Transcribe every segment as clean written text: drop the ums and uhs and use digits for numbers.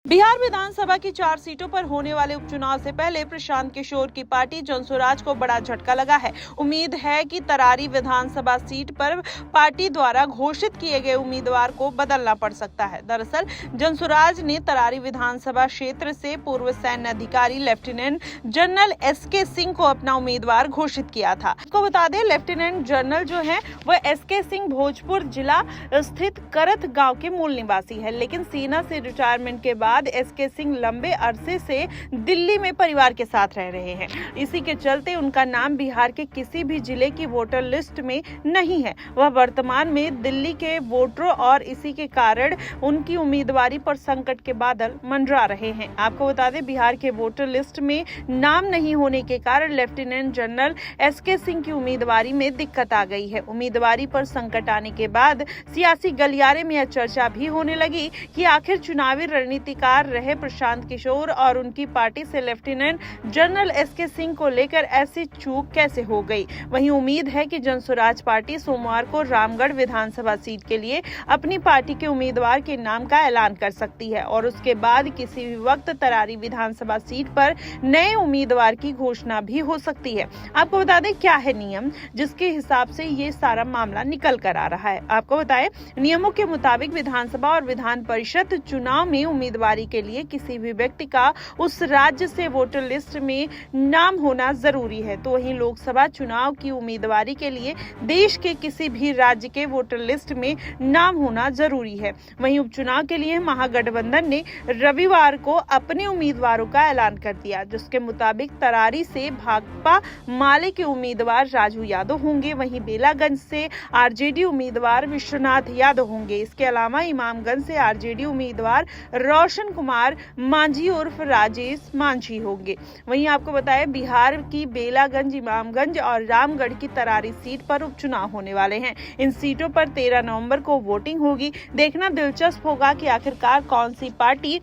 बिहार विधानसभा की 4 सीटों पर होने वाले उपचुनाव से पहले प्रशांत किशोर की पार्टी जनसुराज को बड़ा झटका लगा है। उम्मीद है कि तरारी विधानसभा सीट पर पार्टी द्वारा घोषित किए गए उम्मीदवार को बदलना पड़ सकता है। दरअसल जनसुराज ने तरारी विधानसभा क्षेत्र से पूर्व सैन्य अधिकारी लेफ्टिनेंट जनरल एसके सिंह को अपना उम्मीदवार घोषित किया था। आपको बता दें, लेफ्टिनेंट जनरल जो है वह एसके सिंह भोजपुर जिला स्थित करथ गाँव के मूल निवासी है, लेकिन सेना से रिटायरमेंट के बाद एसके सिंह लंबे अरसे से दिल्ली में परिवार के साथ रह रहे हैं। इसी के चलते उनका नाम बिहार के किसी भी जिले की वोटर लिस्ट में नहीं है। वह वर्तमान में दिल्ली के वोटरों और इसी के कारण उनकी उम्मीदवारी पर संकट के बादल मंडरा रहे हैं। आपको बता दें, बिहार के वोटर लिस्ट में नाम नहीं होने के कारण लेफ्टिनेंट जनरल एसके सिंह की उम्मीदवारी में दिक्कत आ गई है। उम्मीदवारी पर संकट आने के बाद सियासी गलियारे में यह चर्चा भी होने लगी कि आखिर चुनावी रणनीतिकार रहे प्रशांत किशोर और उनकी पार्टी से लेफ्टिनेंट जनरल एसके सिंह को लेकर ऐसी चूक कैसे हो गई। वहीं उम्मीद है कि जनसुराज पार्टी सोमवार को रामगढ़ विधानसभा सीट के लिए अपनी पार्टी के उम्मीदवार के नाम का ऐलान कर सकती है और उसके बाद किसी भी वक्त तरारी विधानसभा सीट पर नए उम्मीदवार की घोषणा भी हो सकती है। आपको बता दें क्या है नियम जिसके हिसाब से ये सारा मामला निकल कर आ रहा है। आपको बताएं, नियमों के मुताबिक विधानसभा और विधान परिषद चुनाव में उम्मीदवारी के लिए किसी भी व्यक्ति का उस राज्य से वोटर लिस्ट में नाम होना जरूरी है। तो वहीं लोकसभा चुनाव की उम्मीदवारी के लिए देश के किसी भी राज्य के वोटर लिस्ट में नाम होना जरूरी है। वहीं उपचुनाव के लिए महागठबंधन ने रविवार को अपने उम्मीदवारों का ऐलान कर दिया, जिसके मुताबिक तरारी से भाकपा माले के उम्मीदवार राजू यादव होंगे। वहीं बेलागंज से आरजेडी उम्मीदवार विश्वनाथ यादव होंगे। इसके अलावा इमामगंज से आरजेडी उम्मीदवार रोशन कुमार मांझी उर्फ राजेश मांझी होंगे। वहीं आपको बताएं, बिहार की बेलागंज, इमामगंज और रामगढ़ की तरारी सीट पर उपचुनाव होने वाले हैं। इन सीटों पर 13 नवंबर को वोटिंग होगी। देखना दिलचस्प होगा कि आखिरकार कौन सी पार्टी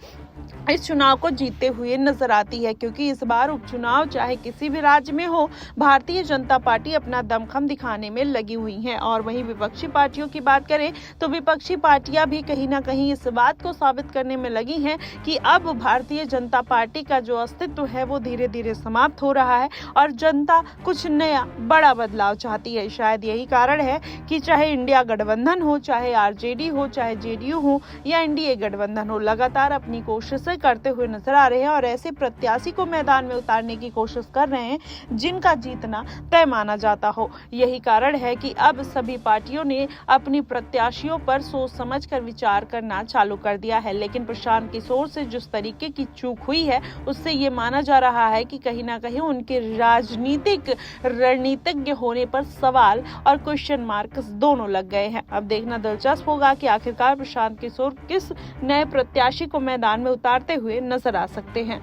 इस चुनाव को जीतते हुए नजर आती है, क्योंकि इस बार उपचुनाव चाहे किसी भी राज्य में हो, भारतीय जनता पार्टी अपना दमखम दिखाने में लगी हुई है। और वहीं विपक्षी पार्टियों की बात करें तो विपक्षी पार्टियां भी कहीं ना कहीं इस बात को साबित करने में लगी हैं कि अब भारतीय जनता पार्टी का जो अस्तित्व है वो धीरे धीरे समाप्त हो रहा है और जनता कुछ नया बड़ा बदलाव चाहती है। शायद यही कारण है कि चाहे इंडिया गठबंधन हो, चाहे आरजेडी हो, चाहे जेडीयू हो या एनडीए गठबंधन हो, लगातार अपनी कोशिशें करते हुए नजर आ रहे हैं और ऐसे प्रत्याशी को मैदान में उतारने की कोशिश कर रहे हैं जिनका जीतना तय माना जाता हो। यही कारण है कि अब सभी पार्टियों ने अपनी प्रत्याशियों पर सोच समझकर विचार करना चालू कर दिया है। लेकिन प्रशांत किशोर से जिस तरीके की चूक हुई है उससे ये माना जा रहा है कि कहीं ना कहीं उनके राजनीतिक रणनीतिज्ञ होने पर सवाल और क्वेश्चन मार्क दोनों लग गए हैं। अब देखना दिलचस्प होगा कि आखिरकार प्रशांत किशोर किस नए प्रत्याशी को मैदान में उतारते हुए नजर आ सकते हैं।